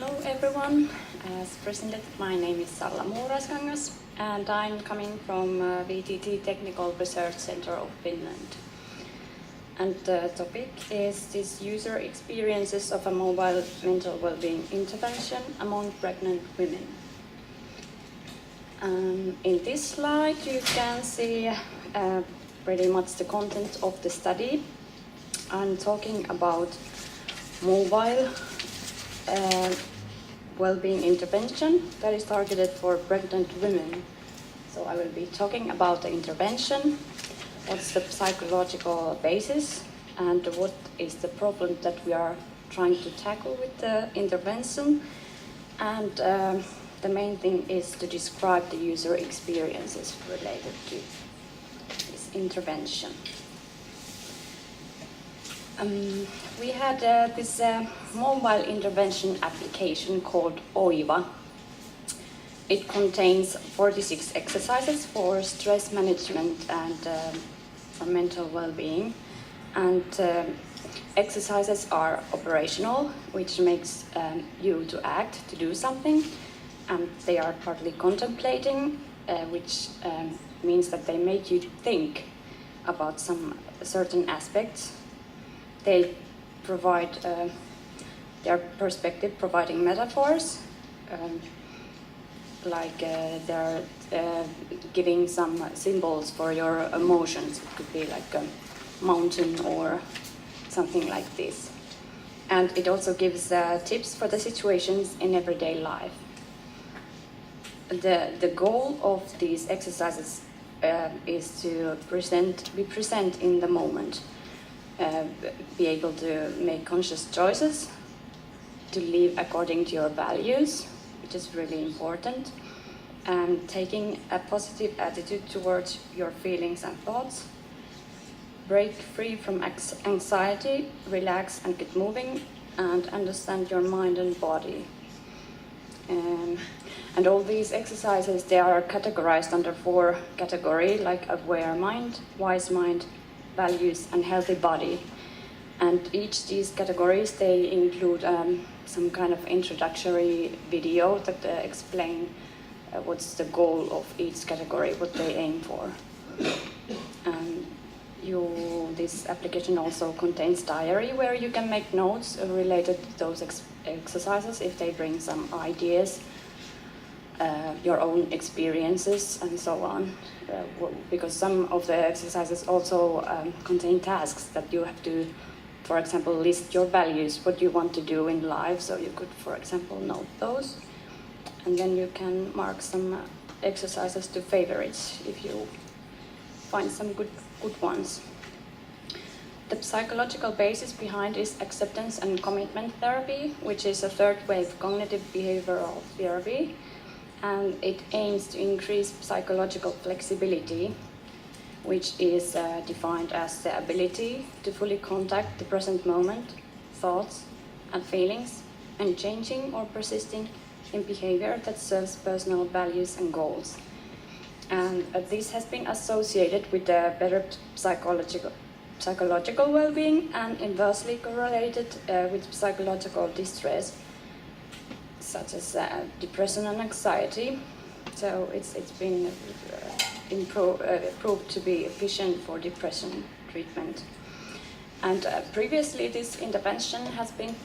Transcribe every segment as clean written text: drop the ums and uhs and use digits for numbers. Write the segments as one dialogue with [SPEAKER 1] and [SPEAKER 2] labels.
[SPEAKER 1] Hello everyone, as presented, my name is Salla Muuraiskangas and I'm coming from VTT Technical Research Center of Finland. And the topic is this user experiences of a mobile mental well-being intervention among pregnant women. In this slide you can see pretty much the content of the study. I'm talking about mobile well-being intervention that is targeted for pregnant women. So I will be talking about the intervention, what's the psychological basis, and what is the problem that we are trying to tackle with the intervention. And the main thing is to describe the user experiences related to this intervention. We had this mobile intervention application called OIVA. It contains 46 exercises for stress management and for mental well-being. And exercises are operational, which makes you to act, to do something. And they are partly contemplating, which means that they make you think about some certain aspects. They provide their perspective, providing metaphors, like they're giving some symbols for your emotions. It could be like a mountain or something like this. And it also gives tips for the situations in everyday life. The goal of these exercises is to be present in the moment. Be able to make conscious choices, to live according to your values, which is really important, and taking a positive attitude towards your feelings and thoughts, break free from anxiety, relax and get moving, and understand your mind and body. And all these exercises, they are categorized under 4 categories, like aware mind, wise mind, values and healthy body. And each these categories, they include some kind of introductory video that explain what's the goal of each category, what they aim for. This application also contains diary where you can make notes related to those exercises if they bring some ideas, your own experiences and so on, because some of the exercises also contain tasks that you have to, for example, list your values, what you want to do in life, so you could, for example, note those, and then you can mark some exercises to favorites if you find some good ones. The psychological basis behind is acceptance and commitment therapy, which is a third wave cognitive behavioral therapy. And it aims to increase psychological flexibility, which is defined as the ability to fully contact the present moment, thoughts and feelings, and changing or persisting in behavior that serves personal values and goals. And this has been associated with a better psychological well-being and inversely correlated with psychological distress, such as depression and anxiety. So it's been proved to be efficient for depression treatment. And previously this intervention has been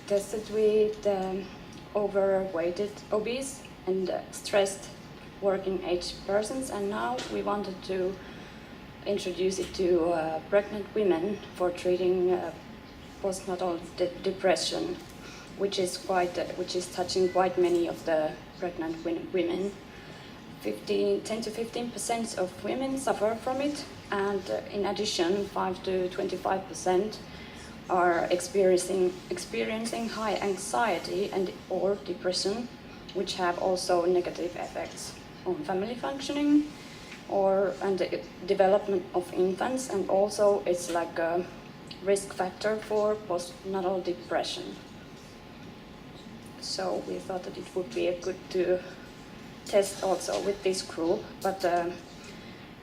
[SPEAKER 1] tested with overweighted, obese and stressed working age persons, and now we wanted to introduce it to pregnant women for treating postnatal depression, which is touching quite many of the pregnant women. 10 to 15% of women suffer from it, and in addition, 5 to 25% are experiencing high anxiety and or depression, which have also negative effects on family functioning and the development of infants, and also it's like a risk factor for postnatal depression. So we thought that it would be good to test also with this group, but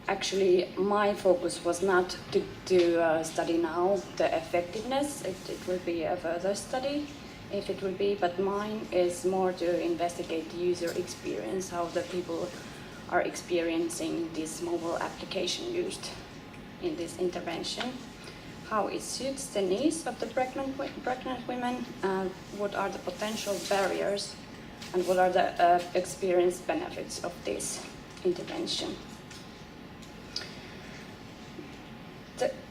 [SPEAKER 1] actually my focus was not to study now the effectiveness. It will be a further study, if it will be, but mine is more to investigate the user experience, how the people are experiencing this mobile application used in this intervention, how it suits the needs of the pregnant women, and what are the potential barriers, and what are the experience benefits of this intervention.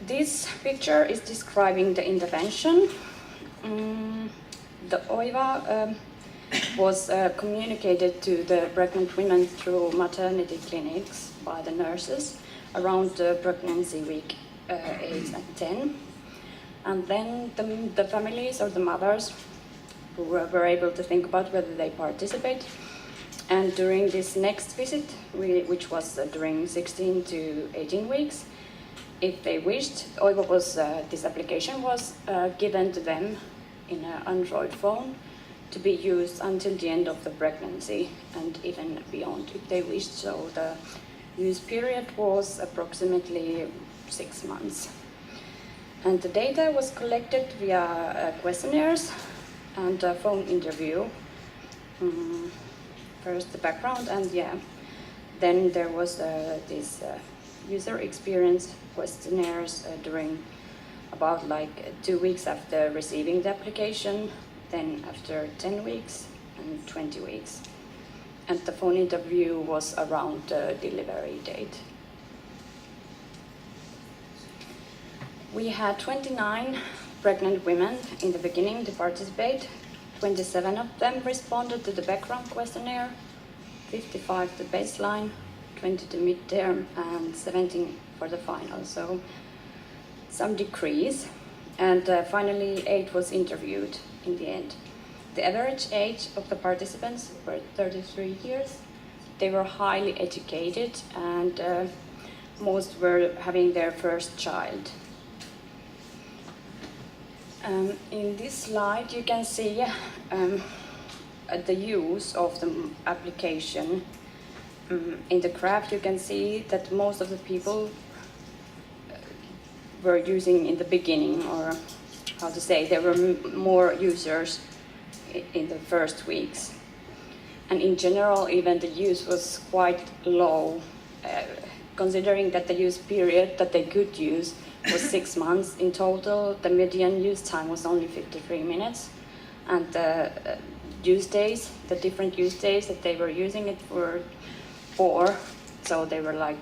[SPEAKER 1] This picture is describing the intervention. The OIVA was communicated to the pregnant women through maternity clinics by the nurses around the pregnancy week 8 and 10. And then the families or the mothers who were able to think about whether they participate. And during this next visit, which was during 16 to 18 weeks, if they wished, this application was given to them in an Android phone to be used until the end of the pregnancy and even beyond if they wished. So the use period was approximately 6 months. And the data was collected via questionnaires and a phone interview. First the background, and then there was this user experience questionnaires during about 2 weeks after receiving the application, then after 10 weeks and 20 weeks. And the phone interview was around the delivery date. We had 29 pregnant women in the beginning to participate. 27 of them responded to the background questionnaire, 55 the baseline, 20 the midterm, and 17 for the final. So some decrease. And finally 8 was interviewed in the end. The average age of the participants were 33 years. They were highly educated, and most were having their first child. In this slide you can see the use of the application. In the graph you can see that most of the people were using in the beginning, or how to say, there were more users in the first weeks. And in general, even the use was quite low, considering that the use period that they could use was 6 months in total. The median use time was only 53 minutes, and the use days, the different use days that they were using it were 4. So they were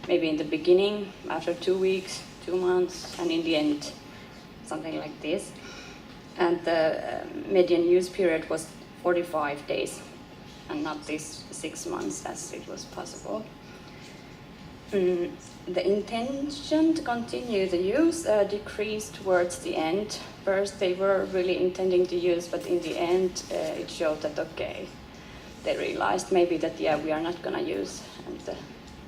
[SPEAKER 1] maybe in the beginning, after 2 weeks, 2 months, and in the end, something like this. And the median use period was 45 days, and not this 6 months as it was possible. The intention to continue the use decreased towards the end. First they were really intending to use, but in the end it showed that they realized maybe that we are not gonna use, and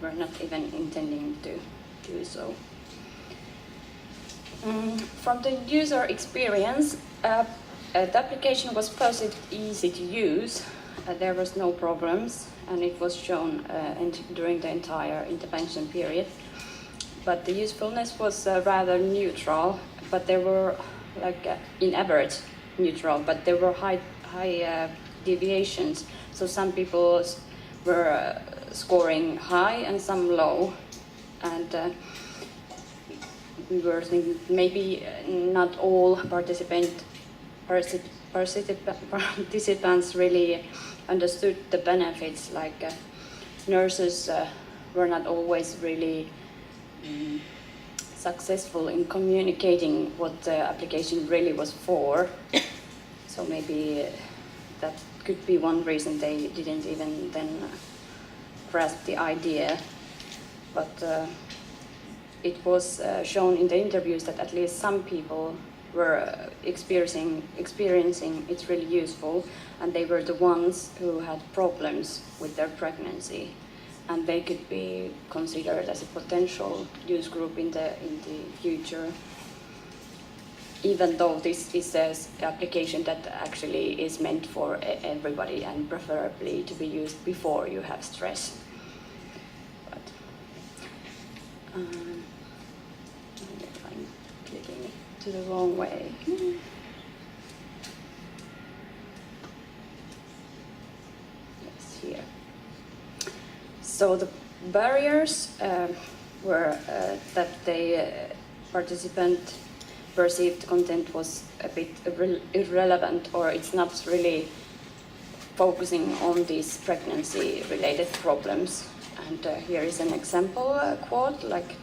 [SPEAKER 1] we're not even intending to do so. From the user experience, the application was perceived easy to use. There was no problems, and it was shown during the entire intervention period. But the usefulness was rather neutral, but there were in average neutral, but there were high deviations. So some people were scoring high and some low, and we were thinking maybe not all participants really understood the benefits. Nurses were not always really successful in communicating what the application really was for. So maybe that could be one reason they didn't even then grasp the idea. But it was shown in the interviews that at least some people were experiencing it's really useful, and they were the ones who had problems with their pregnancy, and they could be considered as a potential use group in the future, even though this is an application that actually is meant for everybody and preferably to be used before you have stress. But I'm clicking to the wrong way. So the barriers were that the participant perceived content was a bit irrelevant, or it's not really focusing on these pregnancy-related problems. And here is an example quote, like,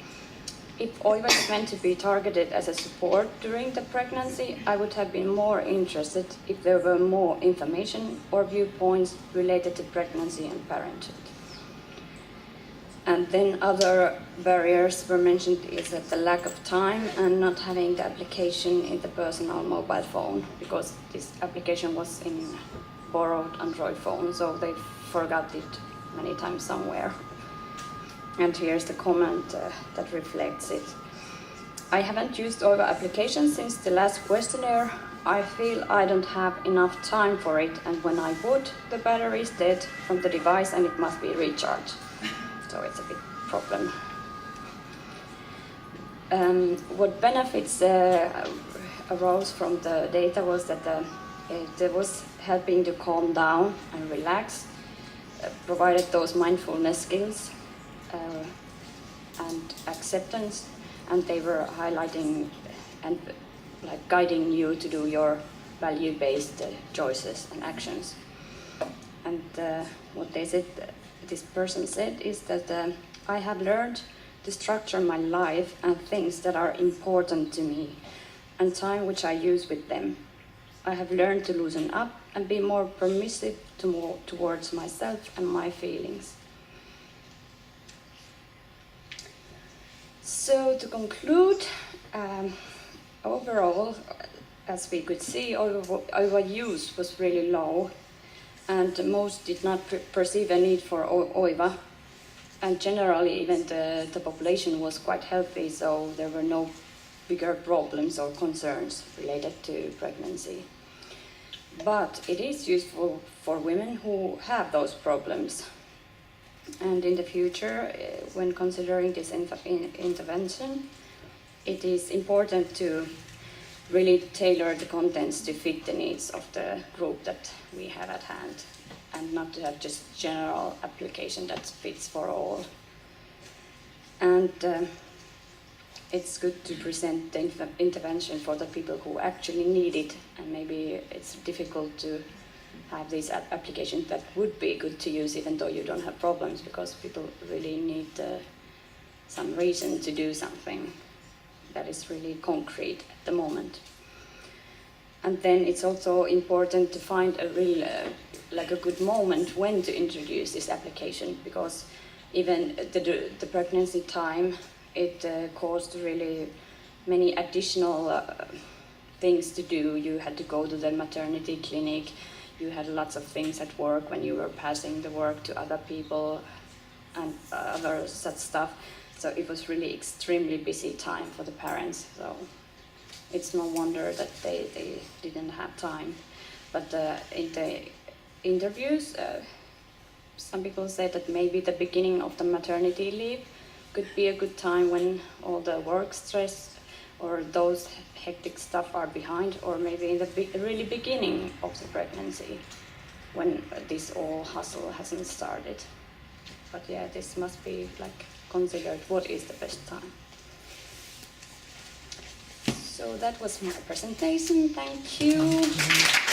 [SPEAKER 1] if OIVA is meant to be targeted as a support during the pregnancy, I would have been more interested if there were more information or viewpoints related to pregnancy and parenthood. And then other barriers were mentioned is that the lack of time and not having the application in the personal mobile phone, because this application was in borrowed Android phone, so they forgot it many times somewhere. And here's the comment that reflects it. I haven't used OIVA application since the last questionnaire. I feel I don't have enough time for it, and when I would, the battery is dead from the device and it must be recharged. So it's a big problem. What benefits arose from the data was that it was helping to calm down and relax, provided those mindfulness skills and acceptance, and they were highlighting and like guiding you to do your value-based choices and actions. And what they said, this person said, is that I have learned to structure my life and things that are important to me and time which I use with them. I have learned to loosen up and be more permissive towards myself and my feelings. So to conclude, overall, as we could see, OIVA use was really low, and most did not perceive a need for OIVA. And generally, even the population was quite healthy, so there were no bigger problems or concerns related to pregnancy. But it is useful for women who have those problems. And in the future, when considering this intervention, it is important to really tailor the contents to fit the needs of the group that we have at hand, and not to have just general application that fits for all. And it's good to present the intervention for the people who actually need it, and maybe it's difficult to have these applications that would be good to use even though you don't have problems, because people really need some reason to do something that is really concrete at the moment. And then it's also important to find a real, like a good moment when to introduce this application, because even the pregnancy time, it caused really many additional things to do. You had to go to the maternity clinic, you had lots of things at work when you were passing the work to other people and other such stuff. So it was really extremely busy time for the parents. So it's no wonder that they didn't have time. But in the interviews, some people said that maybe the beginning of the maternity leave could be a good time when all the work stress or those hectic stuff are behind, or maybe in the really beginning of the pregnancy when this all hustle hasn't started. But yeah, this must be like considered what is the best time. So that was my presentation. Thank you.